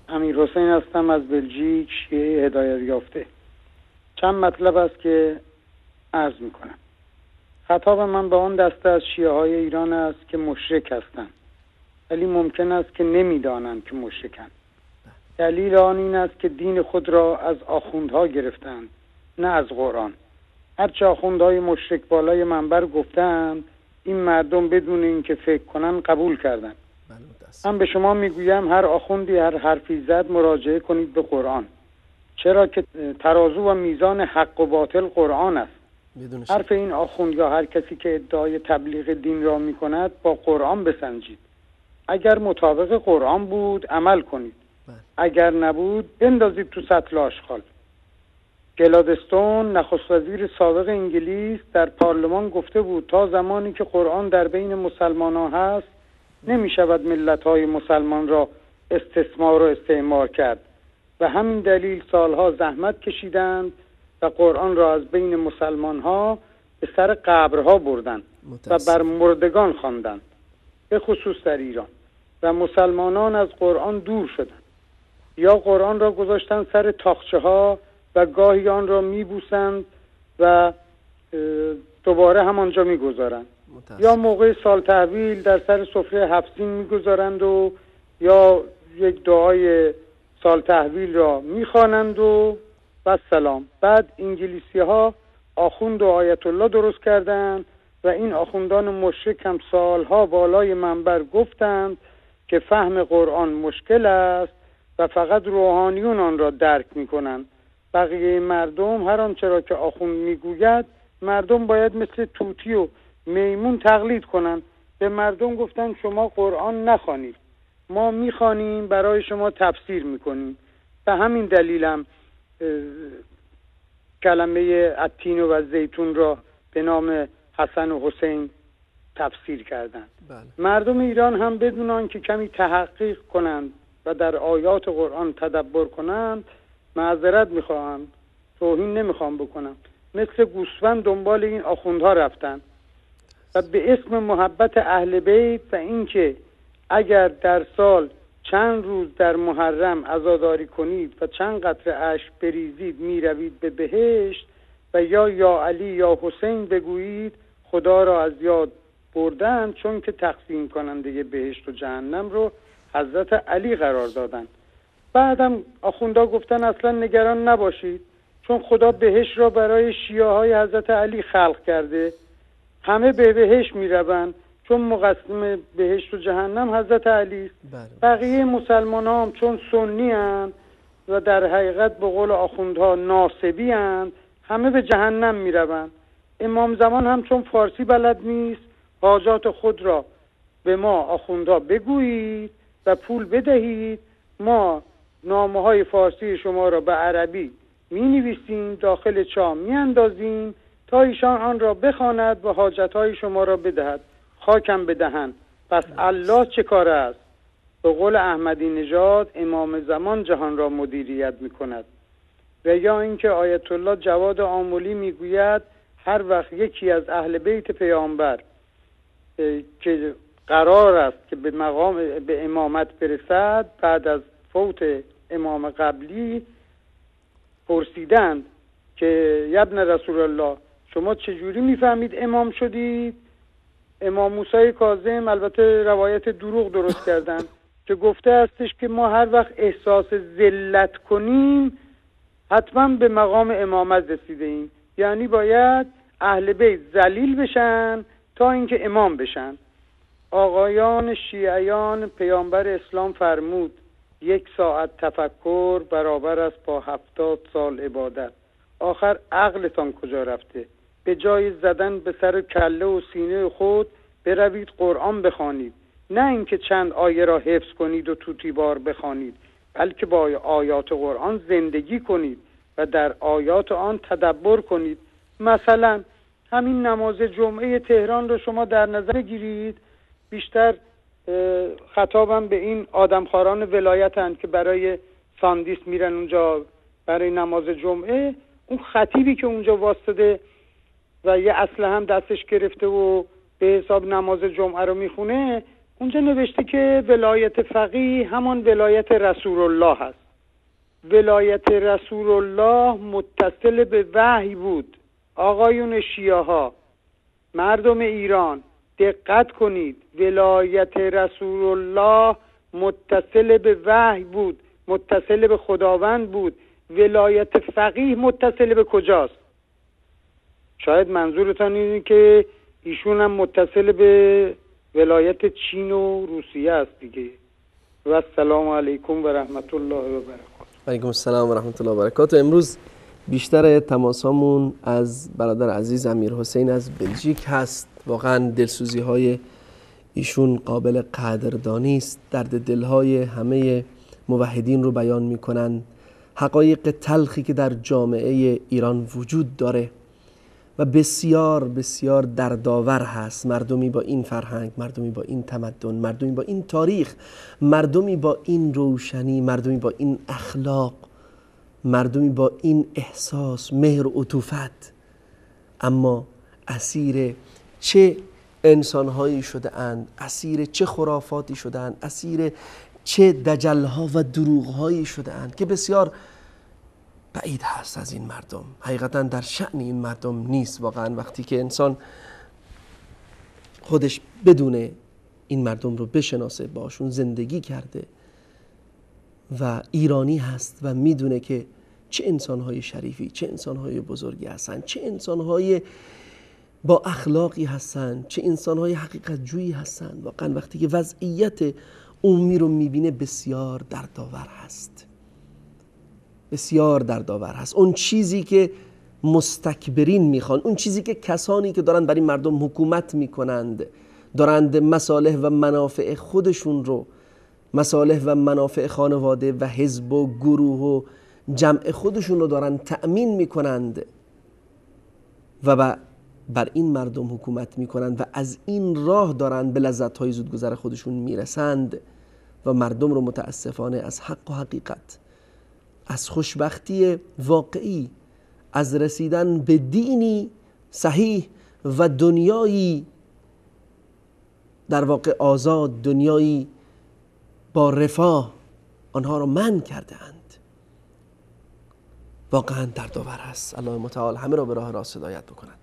امیر حسین هستم از بلژیک، شیعه هدایت یافته. چند مطلب است که عرض میکنم. خطاب من به آن دسته از شیعه های ایران است که مشرک هستند، ولی ممکن است که نمیدانند که مشرکند. دلیل آن این است که دین خود را از آخوندها گرفتند، نه از قرآن. هرچه آخوندهای مشرک بالای منبر گفتند، این مردم بدون اینکه فکر کنند قبول کردند. من به شما میگویم هر آخوندی هر حرفی زد مراجعه کنید به قرآن، چرا که ترازو و میزان حق و باطل قرآن است. حرف این آخوند یا هر کسی که ادعای تبلیغ دین را میکند با قرآن بسنجید. اگر مطابق قرآن بود عمل کنید، اگر نبود بندازید تو سطل آشغال. گلادستون نخست وزیر سابق انگلیس در پارلمان گفته بود تا زمانی که قرآن در بین مسلمان ها هست نمی شود ملت های مسلمان را استثمار و استعمار کرد و همین دلیل سالها زحمت کشیدند و قرآن را از بین مسلمان ها به سر قبرها بردند و بر مردگان خواندند، به خصوص در ایران، و مسلمانان از قرآن دور شدند. یا قرآن را گذاشتند سر تاقچه ها و گاهی آن را میبوسند و دوباره همانجا میگذارند، یا موقع سال تحویل در سر سفره هفت‌سین میگذارند و یا یک دعای سال تحویل را میخوانند و سلام. بعد انگلیسی ها آخوند و آیت الله درست کردند و این آخوندان مشرک هم سالها بالای منبر گفتند که فهم قرآن مشکل است و فقط روحانیون آن را درک میکنند. بقیه مردم هر آنچه را که آخوند میگوید مردم باید مثل طوطی و میمون تقلید کنند. به مردم گفتن شما قرآن نخوانید، ما میخوانیم برای شما تفسیر میکنیم. به همین دلیلم کلمه التین و زیتون را به نام حسن و حسین تفسیر کردند. مردم ایران هم بدون آنکه کمی تحقیق کنند و در آیات قرآن تدبر کنند، معذرت میخواهم، توهین نمیخوام بکنم، مثل گوسفند دنبال این آخوندها رفتن و به اسم محبت اهل بیت و اینکه اگر در سال چند روز در محرم عزاداری کنید و چند قطره اشک بریزید میروید به بهشت و یا علی یا حسین بگویید، خدا را از یاد بردن، چون که تقسیم کننده بهشت و جهنم رو حضرت علی قرار دادن. بعدم آخوندا گفتن اصلا نگران نباشید، چون خدا بهشت را برای شیعه های حضرت علی خلق کرده، همه به بهشت میروند چون مقسم بهشت و جهنم حضرت علی است. بقیه مسلمان هم چون سنی هستند و در حقیقت به قول آخوندها ناصبی هستند، همه به جهنم میروند. امام زمان هم چون فارسی بلد نیست، حاجات خود را به ما آخوندها بگویید و پول بدهید، ما نامه های فارسی شما را به عربی می نویسیم، داخل چاه می اندازیم تا ایشان آن را بخواند و حاجت های شما را بدهد. خاکم بدهن. پس الله چه کار است؟ به قول احمدی نژاد امام زمان جهان را مدیریت می کند. و یا اینکه آیت الله جواد آملی می گوید هر وقت یکی از اهل بیت پیامبر که قرار است که به امامت برسد، بعد از فوت امام قبلی پرسیدند که ابن رسول الله شما چجوری میفهمید امام شدید؟ امام موسی کاظم البته روایت دروغ درست کردن که گفته استش که ما هر وقت احساس ذلت کنیم حتما به مقام امامت رسیده ایم، یعنی باید اهل بیت ذلیل بشن تا اینکه امام بشن. آقایان شیعیان پیامبر اسلام فرمود 1 ساعت تفکر برابر است با 70 سال عبادت. آخر عقلتان کجا رفته؟ به جای زدن به سر کله و سینه خود بروید قرآن بخوانید، نه اینکه چند آیه را حفظ کنید و توتی بار بخوانید، بلکه با آیات قرآن زندگی کنید و در آیات آن تدبر کنید. مثلا همین نماز جمعه تهران رو شما در نظر بگیرید. بیشتر خطابم به این آدمخواران ولایتن که برای ساندیس میرن اونجا برای نماز جمعه. اون خطیبی که اونجا واسطه و یه اسلحه هم دستش گرفته و به حساب نماز جمعه رو میخونه، اونجا نوشته که ولایت فقیه همان ولایت رسول الله هست. ولایت رسول الله متصل به وحی بود. آقایون شیعه ها، مردم ایران دقت کنید، ولایت رسول الله متصل به وحی بود، متصل به خداوند بود. ولایت فقیه متصل به کجاست؟ شاید منظورتان اینه که ایشون هم متصل به ولایت چین و روسیه است دیگه. و السلام علیکم و رحمت الله و برکاته. علیکم السلام و رحمت الله و برکاته. امروز بیشتر تماسامون از برادر عزیز امیر حسین از بلژیک هست. واقعا دلسوزی های ایشون قابل قدردانی است. درد دلهای همه موحدین رو بیان میکنن. حقایق تلخی که در جامعه ایران وجود داره و بسیار بسیار دردآور هست. مردمی با این فرهنگ، مردمی با این تمدن، مردمی با این تاریخ، مردمی با این روشنی، مردمی با این اخلاق، مردمی با این احساس، مهر و عطوفت، اما اسیر چه انسانهایی شده اند، اسیر چه خرافاتی شده اند، اسیر چه دجلها و دروغهایی شده اند که بسیار بعید هست از این مردم. حقیقتا در شأن این مردم نیست. واقعا وقتی که انسان خودش بدون این مردم رو بشناسه، باشون زندگی کرده و ایرانی هست و میدونه که چه انسانهای شریفی، چه انسانهای بزرگی هستن، چه انسانهای با اخلاقی هستن، چه انسانهای حقیقت جویی هستن، واقعا وقتی که وضعیت عمومی رو میبینه بسیار دردآور هست، بسیار دردآور هست. اون چیزی که مستکبرین میخوان، اون چیزی که کسانی که دارن بر این مردم حکومت میکنند، دارند مصالح و منافع خودشون رو، مصالح و منافع خانواده و حزب و گروه و جمع خودشون رو دارن تأمین میکنند و بر این مردم حکومت میکنند و از این راه دارن به لذت‌های زودگذر خودشون میرسند و مردم رو متاسفانه از حق و حقیقت، از خوشبختی واقعی، از رسیدن به دینی صحیح و دنیایی در واقع آزاد، دنیایی با رفاه، آنها را منع کرده اند. واقعا دردآور است. الله متعال همه را به راه راست هدایت بکند.